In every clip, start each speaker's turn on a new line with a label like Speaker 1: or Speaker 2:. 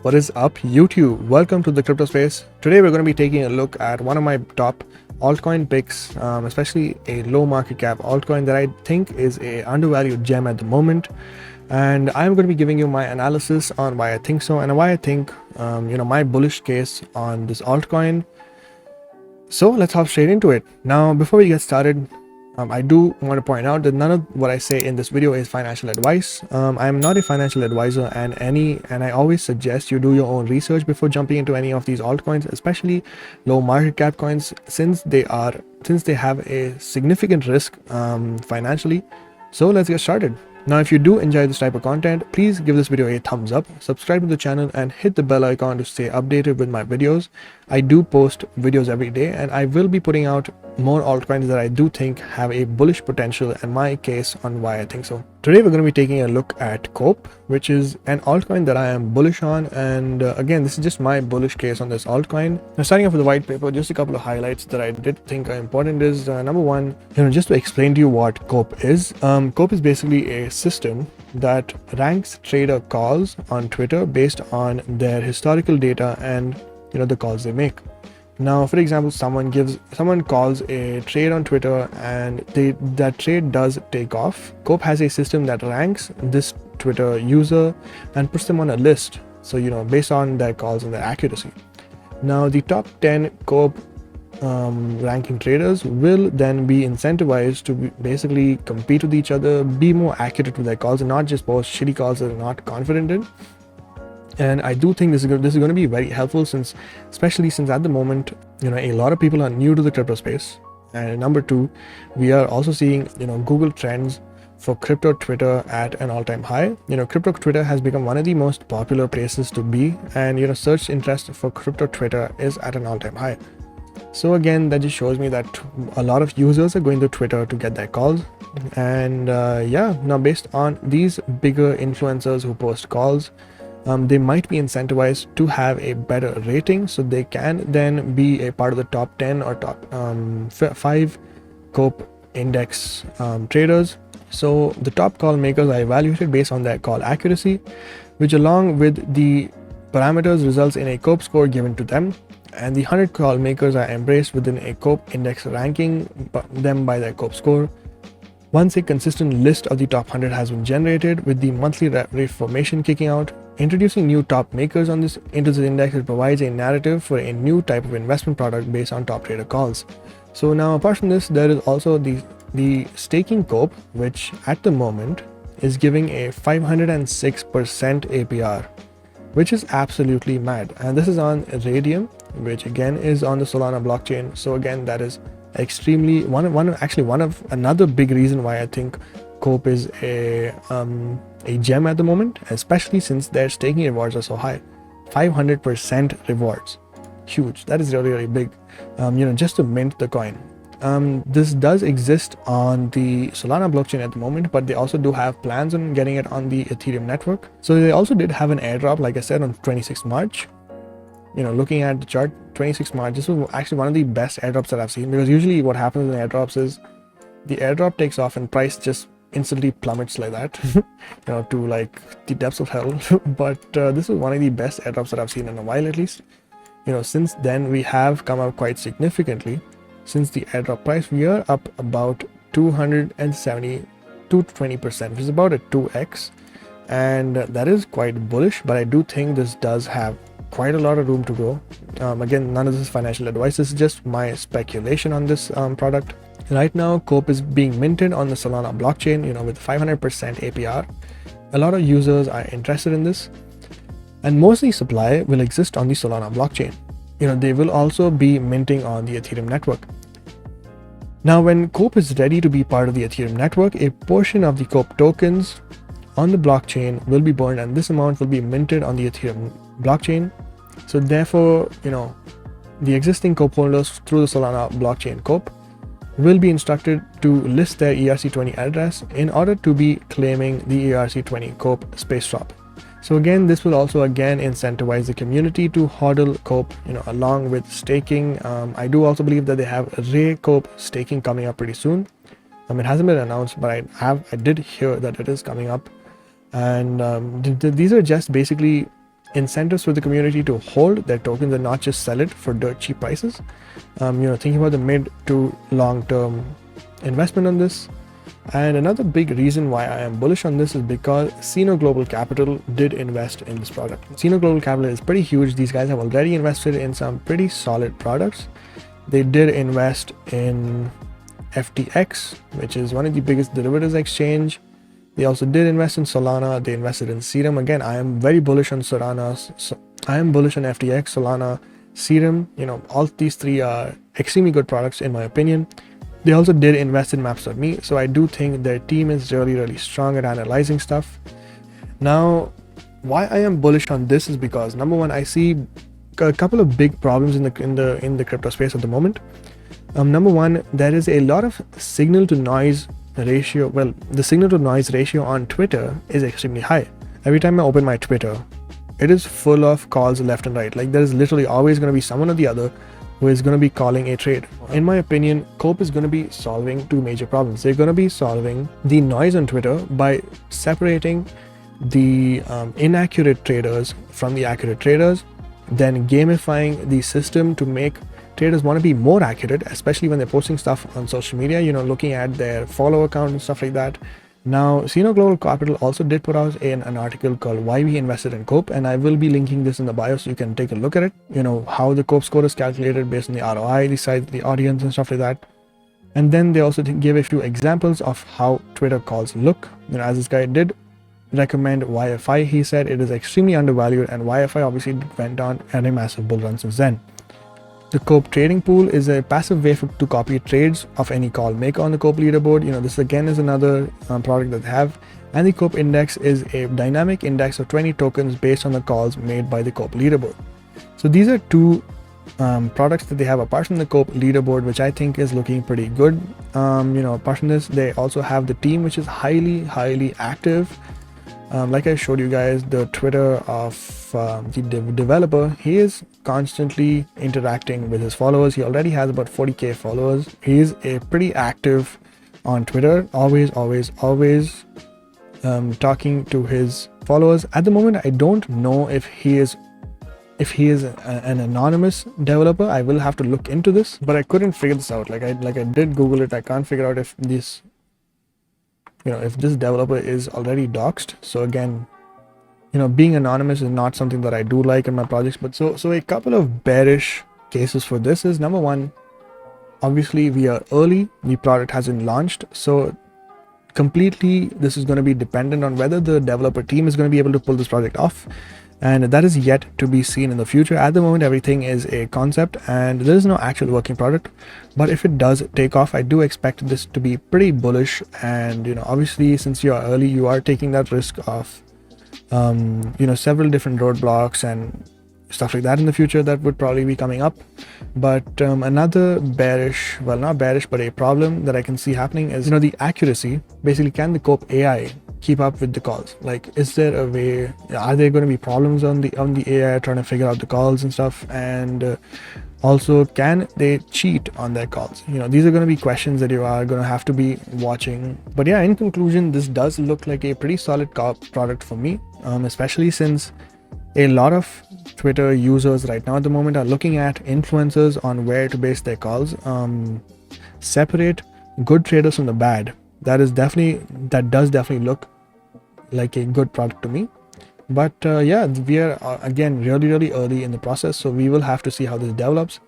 Speaker 1: What is up, YouTube? Welcome to the crypto space. Today we're going to be taking a look at one of my top altcoin picks, especially a low market cap altcoin that I think is a undervalued gem at the moment. And I'm going to be giving you my analysis on why I think so and why I think, my bullish case on this altcoin. So let's hop straight into it. Now, before we get started, I do want to point out that none of what I say in this video is financial advice. I'm not a financial advisor, and I always suggest you do your own research before jumping into any of these altcoins, especially low market cap coins, since they have a significant risk financially. So let's get started. Now, if you do enjoy this type of content, please give this video a thumbs up, subscribe to the channel, and hit the bell icon to stay updated with my videos. I do post videos every day, and I will be putting out more altcoins that I do think have a bullish potential and my case on why I think so. Today, we're going to be taking a look at COPE, which is an altcoin that I am bullish on. And again, this is just my bullish case on this altcoin. Now, starting off with the white paper, just a couple of highlights that I did think are important is number one, just to explain to you what COPE is. COPE is basically a system that ranks trader calls on Twitter based on their historical data and the calls they make. Now, for example, someone calls a trade on Twitter and that trade does take off. COPE has a system that ranks this Twitter user and puts them on a list. So, based on their calls and their accuracy. Now, the top 10 COPE ranking traders will then be incentivized to basically compete with each other, be more accurate with their calls, and not just post shitty calls that they're not confident in. And I do think this is going to be very helpful, especially since at the moment, a lot of people are new to the crypto space. And number two, we are also seeing, Google Trends for crypto Twitter at an all-time high. Crypto Twitter has become one of the most popular places to be, and search interest for crypto Twitter is at an all-time high. So again, that just shows me that a lot of users are going to Twitter to get their calls. And now based on these bigger influencers who post calls, they might be incentivized to have a better rating, so they can then be a part of the top 10 or top 5 COPE index traders. So the top call makers are evaluated based on their call accuracy, which along with the parameters results in a COPE score given to them. And the 100 call makers are embraced within a COPE index, ranking them by their COPE score. Once a consistent list of the top 100 has been generated, with the monthly reformation kicking out, introducing new top makers into this index, it provides a narrative for a new type of investment product based on top trader calls. So now, apart from this, there is also the staking COPE, which at the moment is giving a 506% APR, which is absolutely mad. And this is on Radium, which again is on the Solana blockchain. So again, that is extremely one of another big reason why I think COPE is a gem at the moment, especially since their staking rewards are so high. 500% rewards, huge. That is really, really big, just to mint the coin. This does exist on the Solana blockchain at the moment, but they also do have plans on getting it on the Ethereum network. So they also did have an airdrop, like I said, on 26th March. Looking at the chart, 26th March, this was actually one of the best airdrops that I've seen, because usually what happens in airdrops is the airdrop takes off and price just instantly plummets like that, to like the depths of hell. But this is one of the best airdrops that I've seen in a while, at least. Since then we have come up quite significantly. Since the airdrop price, we are up about 270 to 20%, which is about a 2x, and that is quite bullish. But I do think this does have quite a lot of room to grow. Again, none of this is financial advice. This is just my speculation on this product. Right now, COPE is being minted on the Solana blockchain, with 500% APR. A lot of users are interested in this, and mostly supply will exist on the Solana blockchain. They will also be minting on the Ethereum network. Now, when COPE is ready to be part of the Ethereum network, a portion of the COPE tokens on the blockchain will be burned, and this amount will be minted on the Ethereum blockchain. So therefore, the existing COPE holders through the Solana blockchain COPE will be instructed to list their ERC20 address in order to be claiming the ERC20 COPE space swap. So again, this will also incentivize the community to hodl COPE, along with staking. I do also believe that they have Ray COPE staking coming up pretty soon. It hasn't been announced, but I did hear that it is coming up. And these are just basically incentives for the community to hold their tokens and not just sell it for dirt cheap prices. Thinking about the mid to long term investment on this. And another big reason why I am bullish on this is because Sino Global Capital did invest in this product. Sino Global Capital is pretty huge. These guys have already invested in some pretty solid products. They did invest in FTX, which is one of the biggest derivatives exchange. They also did invest in Solana. They invested in Serum. Again, I am very bullish on Solana. So I am bullish on FTX, Solana, Serum. All these three are extremely good products in my opinion. They also did invest in Maps.me, so I do think their team is really strong at analyzing stuff. Now, why I am bullish on this is because number one, I see a couple of big problems in the crypto space at the moment. Number one, there is a lot of signal to noise ratio. Well, the signal to noise ratio on Twitter is extremely high. Every time I open my Twitter, it is full of calls left and right. Like there is literally always going to be someone or the other who is going to be calling a trade. In my opinion, Cope is going to be solving two major problems. They're going to be solving the noise on Twitter by separating the inaccurate traders from the accurate traders, then gamifying the system to make traders want to be more accurate, especially when they're posting stuff on social media, looking at their follow account and stuff like that. Now, Sino Global Capital also did put out an article called Why We Invested in Cope, and I will be linking this in the bio so you can take a look at it. How the Cope score is calculated based on the ROI, the size of the audience and stuff like that. And then they also give a few examples of how Twitter calls look. As this guy did recommend YFI, he said it is extremely undervalued, and YFI obviously went on and a massive bull run since then. The Cope trading pool is a passive way to copy trades of any call maker on the Cope leaderboard. This again is another product that they have. And the Cope index is a dynamic index of 20 tokens based on the calls made by the Cope leaderboard. So these are two products that they have apart from the Cope leaderboard, which I think is looking pretty good. Apart from this, they also have the team, which is highly active. Like I showed you guys, the Twitter of the developer, he is constantly interacting with his followers. He already has about 40k followers. He is a pretty active on Twitter, always talking to his followers. At the moment, I don't know if he is an anonymous developer. I will have to look into this, but I couldn't figure this out. Like I did Google it. I can't figure out if this developer is already doxed. So again, being anonymous is not something that I do like in my projects. But so a couple of bearish cases for this is, number one, obviously we are early, the product hasn't launched, so completely this is going to be dependent on whether the developer team is going to be able to pull this project off, and that is yet to be seen in the future. At the moment, everything is a concept and there is no actual working product. But if it does take off, I do expect this to be pretty bullish. And obviously, since you are early, you are taking that risk of several different roadblocks and stuff like that in the future that would probably be coming up. But another bearish, well, not bearish, but a problem that I can see happening is the accuracy. Basically, can the Cope AI keep up with the calls? Like, is there a way? Are there going to be problems on the AI trying to figure out the calls and stuff? And also, can they cheat on their calls? These are going to be questions that you are going to have to be watching. But yeah, in conclusion, this does look like a pretty solid product for me, especially since a lot of Twitter users right now at the moment are looking at influencers on where to base their calls. Separate good traders from the bad. That does definitely look like a good product to me. But yeah, we are again really early in the process, so we will have to see how this develops.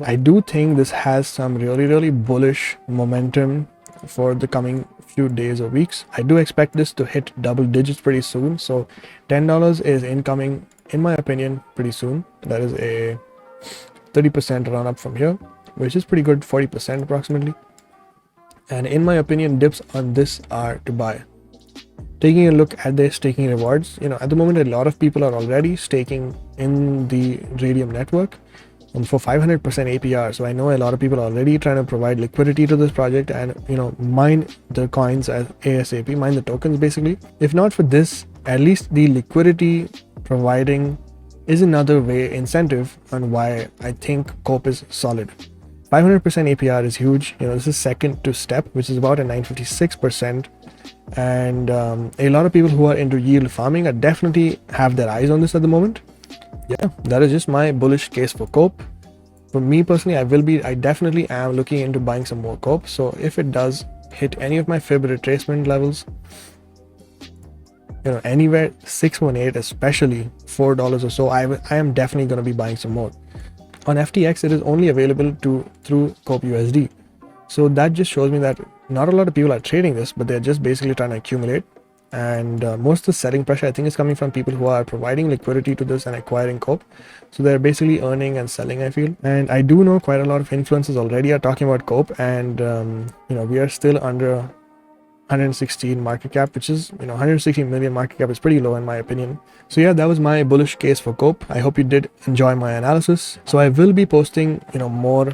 Speaker 1: I do think this has some really bullish momentum for the coming few days or weeks. I do expect this to hit double digits pretty soon, so $10 is incoming in my opinion pretty soon. That is a 30% run up from here, which is pretty good, 40% approximately. And in my opinion, dips on this are to buy. Taking a look at their staking rewards, at the moment a lot of people are already staking in the Radium network for 500% APR. So I know a lot of people are already trying to provide liquidity to this project and mine the coins as ASAP, mine the tokens basically. If not for this, at least the liquidity providing is another incentive on why I think Cope is solid. 500% APR is huge. This is second to Step, which is about a 956%. And a lot of people who are into yield farming are definitely have their eyes on this at the moment. yeah, that is just my bullish case for COPE. For me personally, I definitely am looking into buying some more COPE. So if it does hit any of my fib retracement levels, anywhere 618, especially $4 or so, I am definitely going to be buying some more. On FTX, it is only available through COPE USD. So that just shows me that not a lot of people are trading this, but they're just basically trying to accumulate. And most of the selling pressure, I think, is coming from people who are providing liquidity to this and acquiring COPE. So they're basically earning and selling, I feel. And I do know quite a lot of influencers already are talking about COPE, and we are still under 116 market cap, which is 160 million market cap is pretty low in my opinion. So yeah, that was my bullish case for COPE. I hope you did enjoy my analysis. So I will be posting more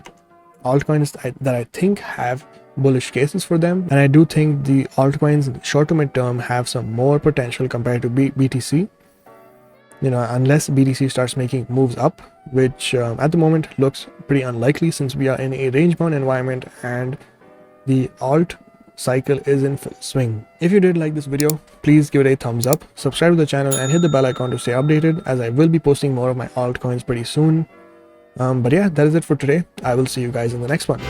Speaker 1: altcoins that I think have bullish cases for them, and I do think the altcoins in the short to mid term have some more potential compared to BTC, unless BTC starts making moves up, which at the moment looks pretty unlikely since we are in a range bound environment and the alt cycle is in full swing. If you did like this video, please give it a thumbs up, subscribe to the channel and hit the bell icon to stay updated, as I will be posting more of my altcoins pretty soon. But yeah, that is it for today. I will see you guys in the next one.